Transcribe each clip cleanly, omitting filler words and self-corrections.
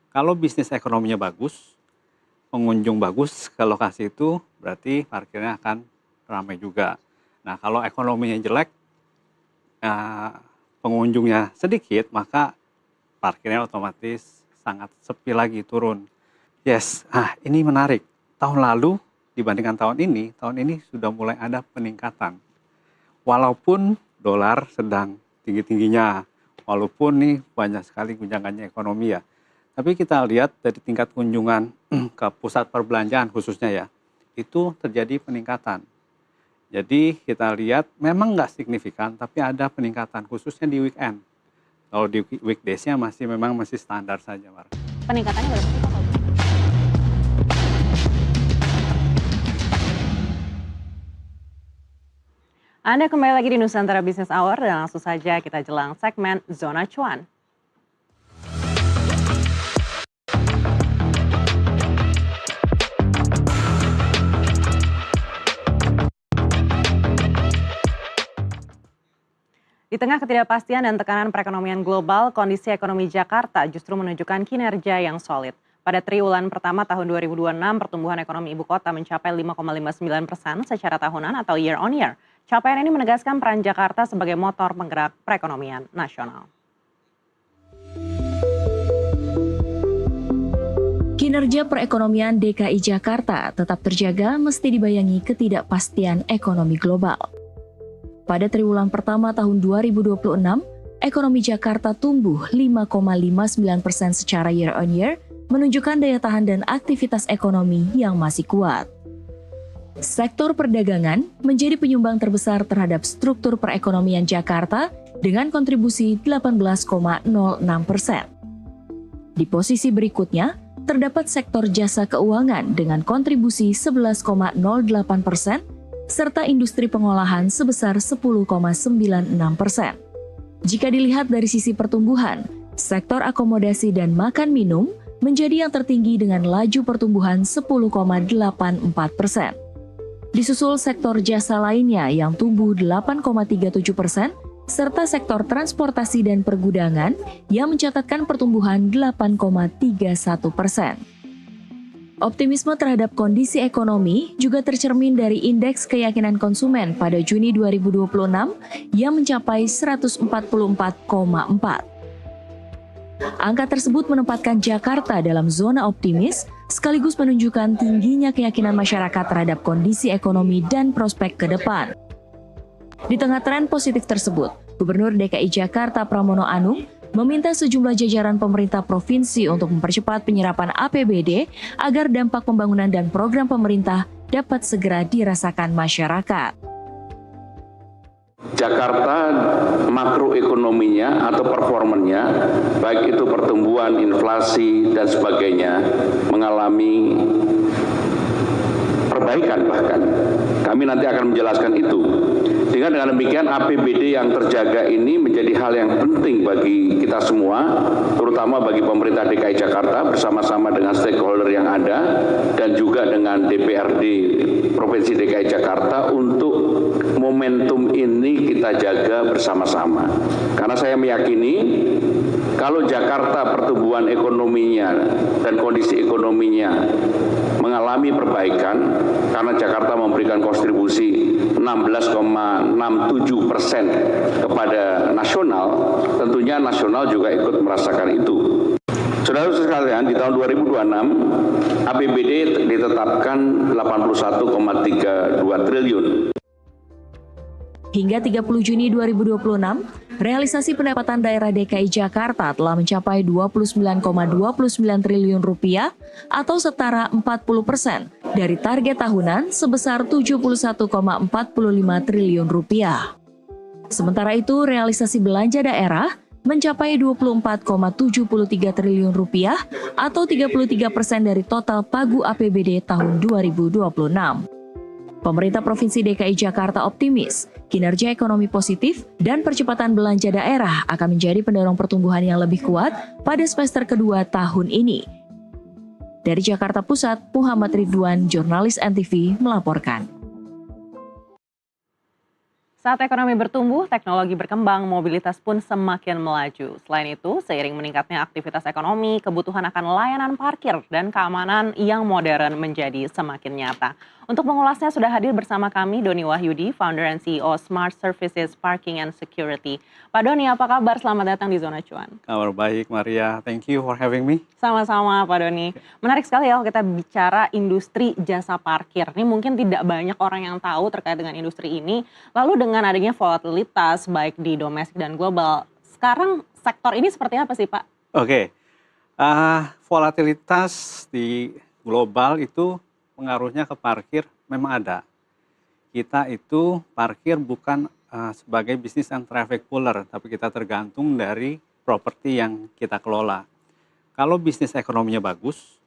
Kalau bisnis ekonominya bagus, pengunjung bagus ke lokasi itu, berarti parkirnya akan ramai juga. Nah, kalau ekonominya jelek, pengunjungnya sedikit, maka parkirnya otomatis sangat sepi lagi, turun. Yes, ini menarik. Tahun lalu dibandingkan tahun ini sudah mulai ada peningkatan. Walaupun dolar sedang tinggi-tingginya, walaupun nih banyak sekali guncangannya ekonomi ya. Tapi kita lihat dari tingkat kunjungan ke pusat perbelanjaan khususnya ya, itu terjadi peningkatan. Jadi kita lihat memang nggak signifikan, tapi ada peningkatan khususnya di weekend. Kalau di weekdays-nya memang masih standar saja, Mar. Peningkatannya berapa sih, Pak? Anda kembali lagi di Nusantara Business Hour dan langsung saja kita jelang segmen Zona Cuan. Di tengah ketidakpastian dan tekanan perekonomian global, kondisi ekonomi Jakarta justru menunjukkan kinerja yang solid. Pada triwulan pertama tahun 2026, pertumbuhan ekonomi ibu kota mencapai 5,59% secara tahunan atau year on year. Capaian ini menegaskan peran Jakarta sebagai motor penggerak perekonomian nasional. Kinerja perekonomian DKI Jakarta tetap terjaga meski dibayangi ketidakpastian ekonomi global. Pada triwulan pertama tahun 2026, ekonomi Jakarta tumbuh 5,59% secara year on year, menunjukkan daya tahan dan aktivitas ekonomi yang masih kuat. Sektor perdagangan menjadi penyumbang terbesar terhadap struktur perekonomian Jakarta dengan kontribusi 18,06%. Di posisi berikutnya, terdapat sektor jasa keuangan dengan kontribusi 11,08%, serta industri pengolahan sebesar 10,96%. Jika dilihat dari sisi pertumbuhan, sektor akomodasi dan makan minum menjadi yang tertinggi dengan laju pertumbuhan 10,84%. Disusul sektor jasa lainnya yang tumbuh 8,37%, serta sektor transportasi dan pergudangan yang mencatatkan pertumbuhan 8,31%. Optimisme terhadap kondisi ekonomi juga tercermin dari indeks keyakinan konsumen pada Juni 2026 yang mencapai 144,4. Angka tersebut menempatkan Jakarta dalam zona optimis, sekaligus menunjukkan tingginya keyakinan masyarakat terhadap kondisi ekonomi dan prospek ke depan. Di tengah tren positif tersebut, Gubernur DKI Jakarta Pramono Anung meminta sejumlah jajaran pemerintah provinsi untuk mempercepat penyerapan APBD agar dampak pembangunan dan program pemerintah dapat segera dirasakan masyarakat. Jakarta makroekonominya atau performanya, baik itu pertumbuhan, inflasi, dan sebagainya, mengalami perbaikan bahkan. Kami nanti akan menjelaskan itu. Dengan demikian APBD yang terjaga ini menjadi hal yang penting bagi kita semua, terutama bagi pemerintah DKI Jakarta bersama-sama dengan stakeholder yang ada dan juga dengan DPRD Provinsi DKI Jakarta untuk momentum ini kita jaga bersama-sama. Karena saya meyakini kalau Jakarta pertumbuhan ekonominya dan kondisi ekonominya mengalami perbaikan karena Jakarta memberikan kontribusi 16,67% kepada nasional, tentunya nasional juga ikut merasakan itu. Saudara-saudara sekalian, di tahun 2026 APBD ditetapkan 81,32 triliun. Hingga 30 Juni 2026, realisasi pendapatan daerah DKI Jakarta telah mencapai 29,29 triliun rupiah atau setara 40% dari target tahunan sebesar 71,45 triliun rupiah. Sementara itu, realisasi belanja daerah mencapai 24,73 triliun rupiah atau 33% dari total pagu APBD tahun 2026. Pemerintah Provinsi DKI Jakarta optimis, kinerja ekonomi positif dan percepatan belanja daerah akan menjadi pendorong pertumbuhan yang lebih kuat pada semester kedua tahun ini. Dari Jakarta Pusat, Muhammad Ridwan, jurnalis NTV, melaporkan. Saat ekonomi bertumbuh, teknologi berkembang, mobilitas pun semakin melaju. Selain itu, seiring meningkatnya aktivitas ekonomi, kebutuhan akan layanan parkir dan keamanan yang modern menjadi semakin nyata. Untuk mengulasnya sudah hadir bersama kami Doni Wahyudi, Founder and CEO Smart Services Parking and Security. Pak Doni, apa kabar? Selamat datang di Zona Cuan. Kabar baik, Maria. Thank you for having me. Sama-sama Pak Doni. Menarik sekali ya kalau kita bicara industri jasa parkir. Ini mungkin tidak banyak orang yang tahu terkait dengan industri ini. Lalu dengan adanya volatilitas baik di domestik dan global, sekarang sektor ini seperti apa sih Pak? Oke, volatilitas di global itu pengaruhnya ke parkir memang ada. Kita itu parkir bukan sebagai bisnis and traffic puller, tapi kita tergantung dari properti yang kita kelola. Kalau bisnis ekonominya bagus,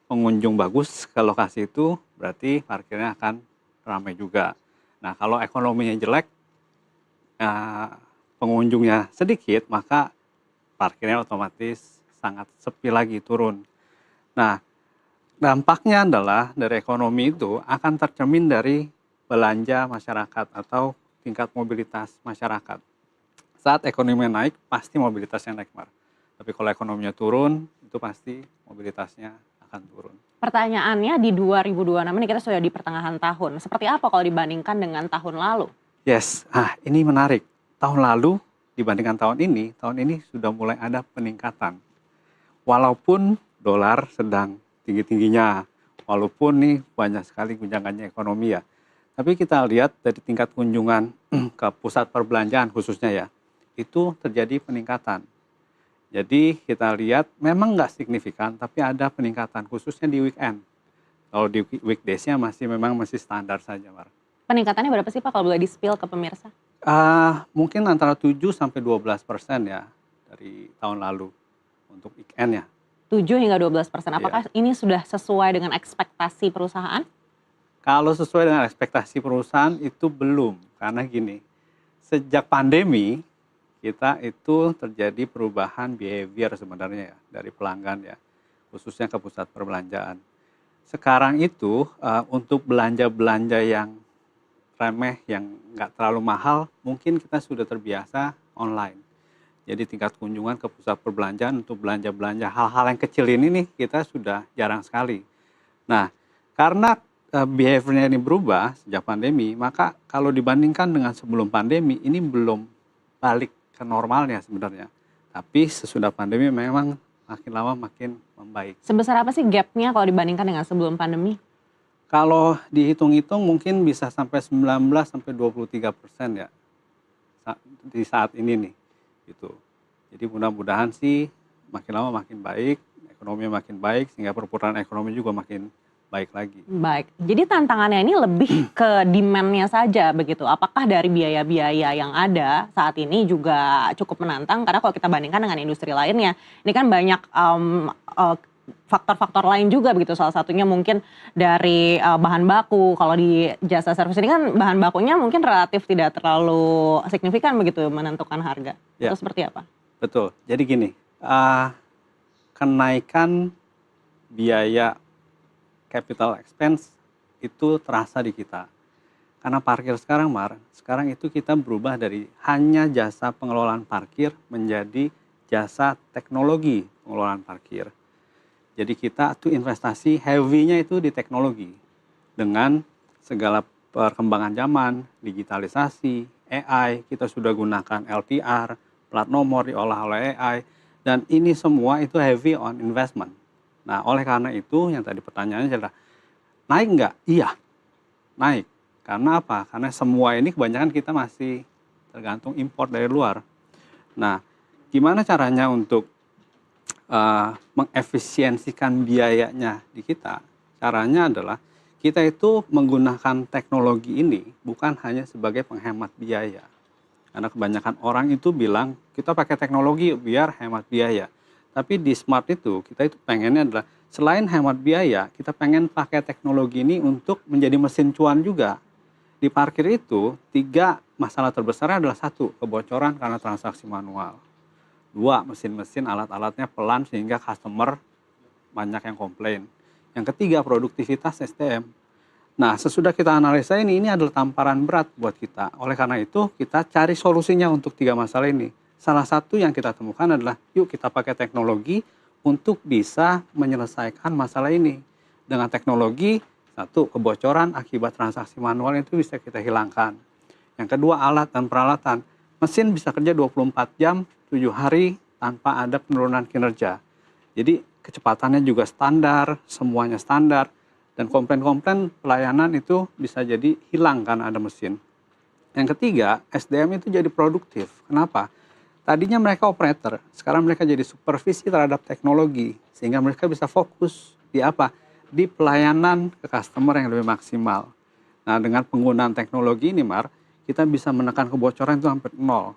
pengunjung bagus ke lokasi itu, berarti parkirnya akan ramai juga. Nah, kalau ekonominya jelek, pengunjungnya sedikit, maka parkirnya otomatis sangat sepi lagi, turun. Nah, dampaknya adalah dari ekonomi itu akan tercermin dari belanja masyarakat atau tingkat mobilitas masyarakat. Saat ekonominya naik, pasti mobilitasnya naik, Mar. Tapi kalau ekonominya turun, itu pasti mobilitasnya akan turun. Pertanyaannya di 2026 ini kita sudah di pertengahan tahun. Seperti apa kalau dibandingkan dengan tahun lalu? Yes, ini menarik. Tahun lalu dibandingkan tahun ini sudah mulai ada peningkatan. Walaupun dolar sedang tinggi-tingginya, walaupun nih banyak sekali guncangannya ekonomi ya. Tapi kita lihat dari tingkat kunjungan ke pusat perbelanjaan khususnya ya, itu terjadi peningkatan. Jadi kita lihat memang nggak signifikan, tapi ada peningkatan khususnya di weekend. Kalau di weekdays-nya masih standar saja, Mar. Peningkatannya berapa sih Pak kalau boleh di-spill ke pemirsa? Mungkin antara 7-12% ya dari tahun lalu untuk weekend ya. 7 hingga 12%. Apakah ini sudah sesuai dengan ekspektasi perusahaan? Kalau sesuai dengan ekspektasi perusahaan itu belum, karena gini, sejak pandemi kita itu terjadi perubahan behavior sebenarnya ya dari pelanggan ya, khususnya ke pusat perbelanjaan. Sekarang itu untuk belanja-belanja yang remeh, yang nggak terlalu mahal, mungkin kita sudah terbiasa online. Jadi tingkat kunjungan ke pusat perbelanjaan untuk belanja-belanja hal-hal yang kecil ini nih kita sudah jarang sekali. Nah, karena behaviornya ini berubah sejak pandemi, maka kalau dibandingkan dengan sebelum pandemi ini belum balik ke normalnya sebenarnya. Tapi sesudah pandemi memang makin lama makin membaik. Sebesar apa sih gap-nya kalau dibandingkan dengan sebelum pandemi? Kalau dihitung-hitung mungkin bisa sampai 19-23% ya di saat ini nih. Gitu. Jadi mudah-mudahan sih makin lama makin baik, ekonomi makin baik, sehingga perputaran ekonomi juga makin baik lagi. Baik, jadi tantangannya ini lebih ke demand-nya saja begitu. Apakah dari biaya-biaya yang ada saat ini juga cukup menantang? Karena kalau kita bandingkan dengan industri lainnya, ini kan banyak faktor-faktor lain juga begitu. Salah satunya mungkin dari bahan baku. Kalau di jasa servis ini kan bahan bakunya mungkin relatif tidak terlalu signifikan begitu menentukan harga. Ya. Itu seperti apa? Betul. Jadi gini, kenaikan biaya capital expense itu terasa di kita. Karena parkir sekarang, Mar, sekarang itu kita berubah dari hanya jasa pengelolaan parkir menjadi jasa teknologi pengelolaan parkir. Jadi kita tuh investasi heavy-nya itu di teknologi. Dengan segala perkembangan zaman, digitalisasi, AI, kita sudah gunakan LPR, plat nomor diolah oleh AI, dan ini semua itu heavy on investment. Nah, oleh karena itu yang tadi pertanyaannya adalah, naik nggak? Iya, naik. Karena apa? Karena semua ini kebanyakan kita masih tergantung impor dari luar. Nah, gimana caranya untuk mengefisiensikan biayanya di kita? Caranya adalah kita itu menggunakan teknologi ini bukan hanya sebagai penghemat biaya. Karena kebanyakan orang itu bilang kita pakai teknologi biar hemat biaya. Tapi di Smart itu kita itu pengennya adalah selain hemat biaya, kita pengen pakai teknologi ini untuk menjadi mesin cuan juga. Di parkir itu 3 masalah terbesar adalah 1, kebocoran karena transaksi manual. 2, mesin-mesin alat-alatnya pelan sehingga customer banyak yang komplain. Yang ketiga, produktivitas SDM. Nah, sesudah kita analisa ini adalah tamparan berat buat kita. Oleh karena itu, kita cari solusinya untuk 3 masalah ini. Salah satu yang kita temukan adalah, yuk kita pakai teknologi untuk bisa menyelesaikan masalah ini. Dengan teknologi, satu, kebocoran akibat transaksi manual itu bisa kita hilangkan. Yang kedua, alat dan peralatan. Mesin bisa kerja 24 jam, 7 hari tanpa ada penurunan kinerja. Jadi kecepatannya juga standar, semuanya standar. Dan komplain-komplain pelayanan itu bisa jadi hilang karena ada mesin. Yang ketiga, SDM itu jadi produktif. Kenapa? Tadinya mereka operator, sekarang mereka jadi supervisi terhadap teknologi. Sehingga mereka bisa fokus di apa? Di pelayanan ke customer yang lebih maksimal. Nah, dengan penggunaan teknologi ini, kita bisa menekan kebocoran itu hampir nol.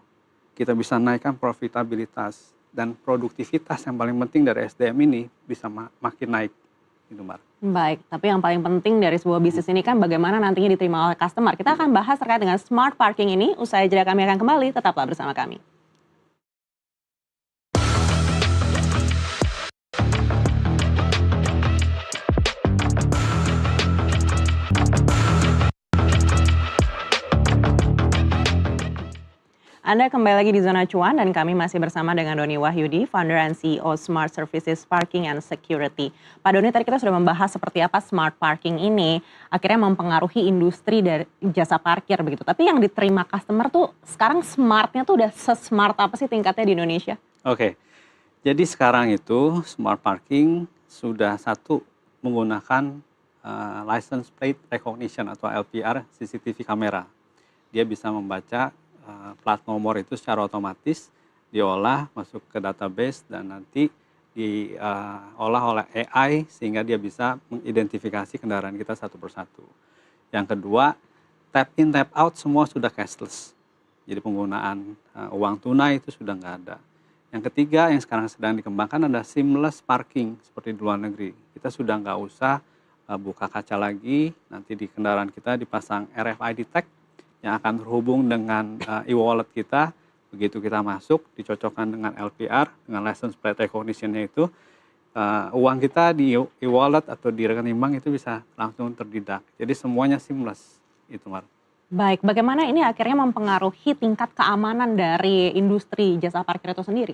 Kita bisa naikkan profitabilitas dan produktivitas yang paling penting dari SDM ini bisa makin naik. Gitu, Mar. Baik, tapi yang paling penting dari sebuah bisnis ini kan bagaimana nantinya diterima oleh customer. Kita akan bahas terkait dengan smart parking ini. Usai jeda kami akan kembali, tetaplah bersama kami. Anda kembali lagi di Zona Cuan dan kami masih bersama dengan Doni Wahyudi, Founder and CEO Smart Services Parking and Security. Pak Doni, tadi kita sudah membahas seperti apa smart parking ini akhirnya mempengaruhi industri dari jasa parkir begitu. Tapi yang diterima customer tuh sekarang smartnya tuh udah se-smart apa sih tingkatnya di Indonesia? Oke, jadi sekarang itu smart parking sudah satu menggunakan license plate recognition atau LPR CCTV kamera. Dia bisa membaca plat nomor itu secara otomatis, diolah masuk ke database dan nanti diolah oleh AI sehingga dia bisa mengidentifikasi kendaraan kita satu persatu. Yang kedua, tap in tap out semua sudah cashless. Jadi penggunaan uang tunai itu sudah nggak ada. Yang ketiga yang sekarang sedang dikembangkan adalah seamless parking seperti di luar negeri. Kita sudah nggak usah buka kaca lagi, nanti di kendaraan kita dipasang RFID tag yang akan terhubung dengan e-wallet kita. Begitu kita masuk, dicocokkan dengan LPR, dengan license plate recognition-nya itu, uang kita di e-wallet atau di rekening bank itu bisa langsung terdedak. Jadi semuanya seamless, itu Mar. Baik, bagaimana ini akhirnya mempengaruhi tingkat keamanan dari industri jasa parkir itu sendiri?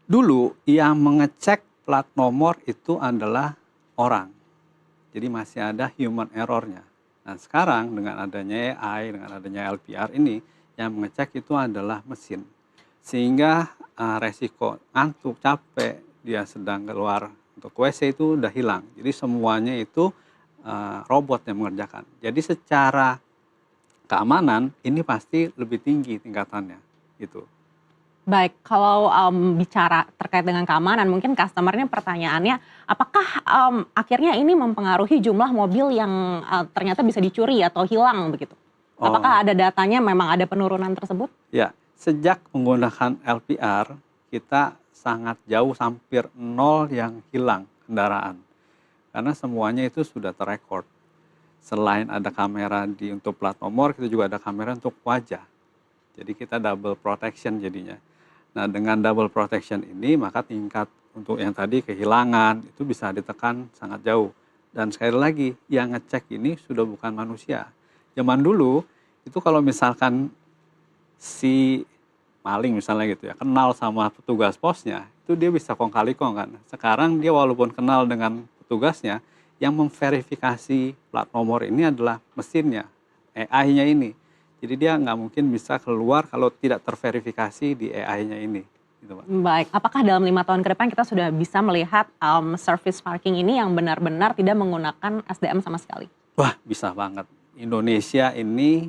Dulu yang mengecek plat nomor itu adalah orang, jadi masih ada human error-nya. Nah sekarang dengan adanya AI, dengan adanya LPR ini, yang mengecek itu adalah mesin. Sehingga resiko ngantuk, capek, dia sedang keluar untuk WC itu udah hilang. Jadi semuanya itu robot yang mengerjakan. Jadi secara keamanan ini pasti lebih tinggi tingkatannya. Gitu. Baik, kalau bicara terkait dengan keamanan, mungkin customer-nya pertanyaannya, apakah akhirnya ini mempengaruhi jumlah mobil yang ternyata bisa dicuri atau hilang begitu? Apakah ada datanya memang ada penurunan tersebut? Ya, sejak menggunakan LPR, kita sangat jauh, hampir nol yang hilang kendaraan. Karena semuanya itu sudah terrekord. Selain ada kamera untuk plat nomor, kita juga ada kamera untuk wajah. Jadi kita double protection jadinya. Nah dengan double protection ini maka tingkat untuk yang tadi kehilangan itu bisa ditekan sangat jauh. Dan sekali lagi yang ngecek ini sudah bukan manusia. Zaman dulu itu kalau misalkan si maling misalnya gitu ya kenal sama petugas posnya itu dia bisa kong kali kong kan. Sekarang dia walaupun kenal dengan petugasnya yang memverifikasi plat nomor ini adalah mesinnya, AI-nya ini. Jadi dia nggak mungkin bisa keluar kalau tidak terverifikasi di AI-nya ini. Gitu, Pak. Baik, apakah dalam 5 tahun ke depan kita sudah bisa melihat service parking ini yang benar-benar tidak menggunakan SDM sama sekali? Wah, bisa banget. Indonesia ini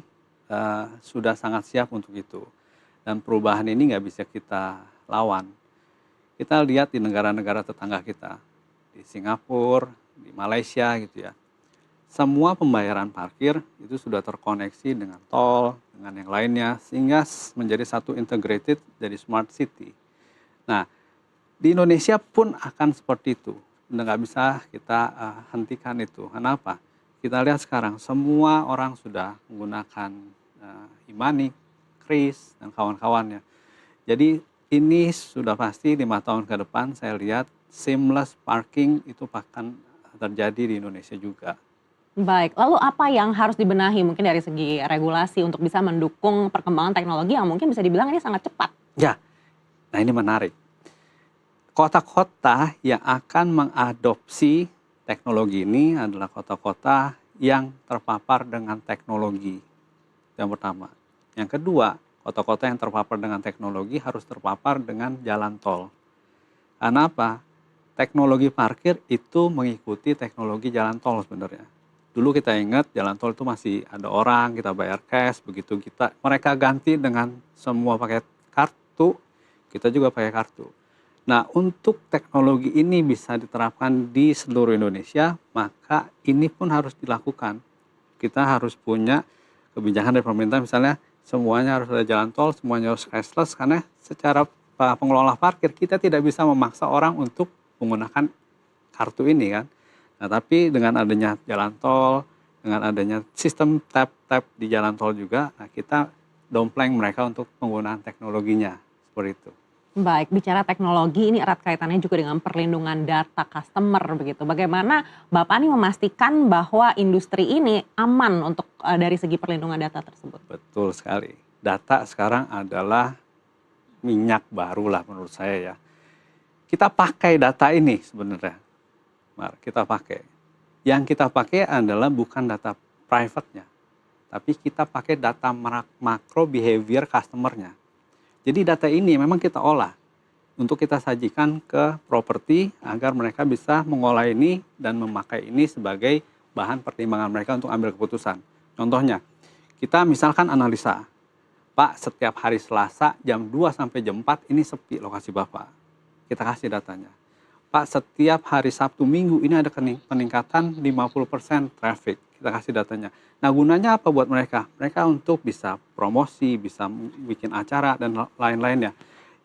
sudah sangat siap untuk itu. Dan perubahan ini nggak bisa kita lawan. Kita lihat di negara-negara tetangga kita, di Singapura, di Malaysia gitu ya. Semua pembayaran parkir itu sudah terkoneksi dengan tol, dengan yang lainnya, sehingga menjadi satu integrated dari smart city. Nah, di Indonesia pun akan seperti itu. Udah nggak bisa kita hentikan itu. Kenapa? Kita lihat sekarang semua orang sudah menggunakan e-money, kris, dan kawan-kawannya. Jadi ini sudah pasti 5 tahun ke depan saya lihat seamless parking itu akan terjadi di Indonesia juga. Baik, lalu apa yang harus dibenahi mungkin dari segi regulasi untuk bisa mendukung perkembangan teknologi yang mungkin bisa dibilang ini sangat cepat? Ya, nah ini menarik. Kota-kota yang akan mengadopsi teknologi ini adalah kota-kota yang terpapar dengan teknologi. Yang pertama. Yang kedua, kota-kota yang terpapar dengan teknologi harus terpapar dengan jalan tol. Karena apa? Teknologi parkir itu mengikuti teknologi jalan tol sebenarnya. Dulu kita ingat jalan tol itu masih ada orang, kita bayar cash, begitu mereka ganti dengan semua pakai kartu, kita juga pakai kartu. Nah, untuk teknologi ini bisa diterapkan di seluruh Indonesia, maka ini pun harus dilakukan. Kita harus punya kebijakan dari pemerintah, misalnya semuanya harus ada jalan tol, semuanya harus cashless, karena secara pengelola parkir kita tidak bisa memaksa orang untuk menggunakan kartu ini kan. Nah, tapi dengan adanya jalan tol, dengan adanya sistem tap di jalan tol juga, nah kita dompleng mereka untuk penggunaan teknologinya, seperti itu. Baik, bicara teknologi ini erat kaitannya juga dengan perlindungan data customer begitu. Bagaimana Bapak nih memastikan bahwa industri ini aman untuk dari segi perlindungan data tersebut? Betul sekali. Data sekarang adalah minyak baru lah menurut saya ya. Kita pakai data ini sebenarnya. Kita pakai. Yang kita pakai adalah bukan data private-nya, tapi kita pakai data makro behavior customer-nya. Jadi data ini memang kita olah untuk kita sajikan ke properti agar mereka bisa mengolah ini dan memakai ini sebagai bahan pertimbangan mereka untuk ambil keputusan. Contohnya, kita misalkan analisa, Pak, setiap hari Selasa jam 2 sampai jam 4 ini sepi lokasi Bapak. Kita kasih datanya. Pak, setiap hari Sabtu Minggu ini ada peningkatan 50% traffic. Kita kasih datanya. Nah, gunanya apa buat mereka? Mereka untuk bisa promosi, bisa bikin acara, dan lain-lainnya.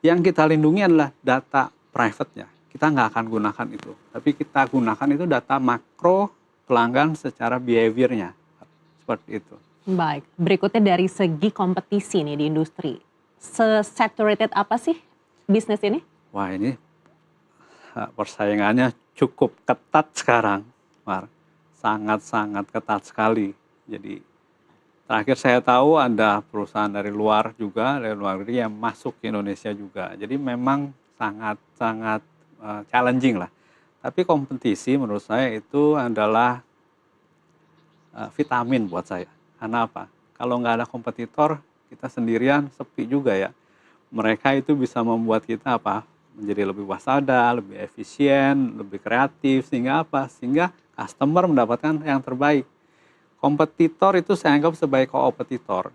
Yang kita lindungi adalah data private-nya. Kita nggak akan gunakan itu. Tapi kita gunakan itu data makro pelanggan secara behavior-nya. Seperti itu. Baik, berikutnya dari segi kompetisi nih di industri. Se-saturated apa sih bisnis ini? Wah, ini persaingannya cukup ketat sekarang, Mar. Sangat-sangat ketat sekali. Jadi terakhir saya tahu ada perusahaan dari luar juga, dari luar negeri yang masuk ke Indonesia juga. Jadi memang sangat-sangat challenging lah. Tapi kompetisi menurut saya itu adalah vitamin buat saya. Karena apa? Kalau nggak ada kompetitor, kita sendirian sepi juga ya. Mereka itu bisa membuat kita apa? Menjadi lebih waspada, lebih efisien, lebih kreatif, sehingga apa? Sehingga customer mendapatkan yang terbaik. Kompetitor itu saya anggap sebagai kompetitor.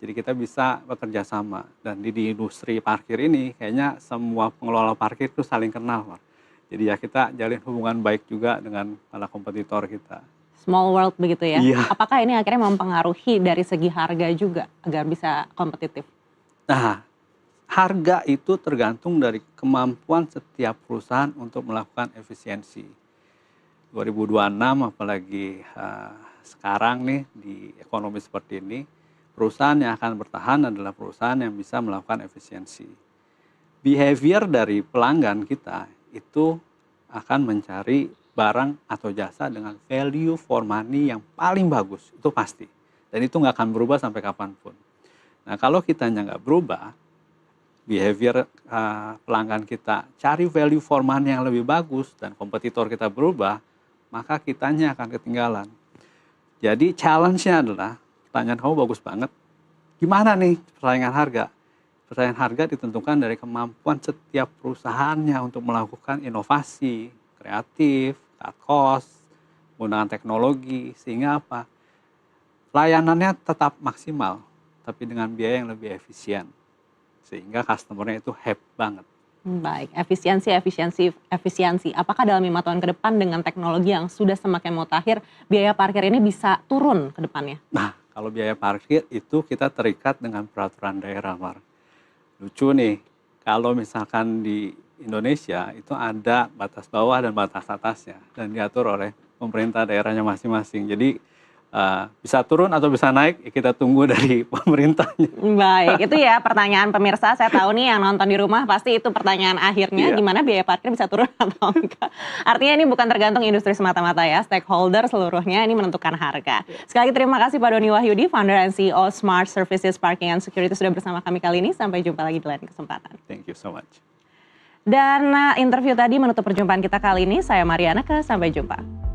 Jadi kita bisa bekerja sama. Dan di industri parkir ini kayaknya semua pengelola parkir itu saling kenal, Mar. Jadi ya kita jalin hubungan baik juga dengan para kompetitor kita. Small world begitu ya? Iya. Apakah ini akhirnya mempengaruhi dari segi harga juga agar bisa kompetitif? Nah, harga itu tergantung dari kemampuan setiap perusahaan untuk melakukan efisiensi. 2026 apalagi sekarang nih di ekonomi seperti ini, perusahaan yang akan bertahan adalah perusahaan yang bisa melakukan efisiensi. Behavior dari pelanggan kita itu akan mencari barang atau jasa dengan value for money yang paling bagus, itu pasti. Dan itu nggak akan berubah sampai kapanpun. Nah, kalau kitanya nggak berubah, behavior pelanggan kita cari value for money yang lebih bagus dan kompetitor kita berubah, maka kitanya akan ketinggalan. Jadi challenge-nya adalah, pertanyaan kamu bagus banget, gimana nih persaingan harga? Persaingan harga ditentukan dari kemampuan setiap perusahaannya untuk melakukan inovasi, kreatif, cut cost, menggunakan teknologi, sehingga apa? Layanannya tetap maksimal, tapi dengan biaya yang lebih efisien. Sehingga customer-nya itu happy banget. Baik, efisiensi. Apakah dalam 5 tahun ke depan dengan teknologi yang sudah semakin mutakhir, biaya parkir ini bisa turun ke depannya? Nah, kalau biaya parkir itu kita terikat dengan peraturan daerah, Mar. Lucu nih, kalau misalkan di Indonesia itu ada batas bawah dan batas atasnya, dan diatur oleh pemerintah daerahnya masing-masing. Jadi Bisa turun atau bisa naik, ya kita tunggu dari pemerintahnya. Baik, itu ya pertanyaan pemirsa. Saya tahu nih yang nonton di rumah pasti itu pertanyaan akhirnya, Iya. gimana biaya parkir bisa turun atau enggak. Artinya ini bukan tergantung industri semata-mata ya, stakeholder seluruhnya ini menentukan harga. Sekali lagi terima kasih Pak Doni Wahyudi, founder and CEO Smart Services Parking and Security sudah bersama kami kali ini. Sampai jumpa lagi di lain kesempatan. Thank you so much. Dan interview tadi menutup perjumpaan kita kali ini. Saya Mariana, sampai jumpa.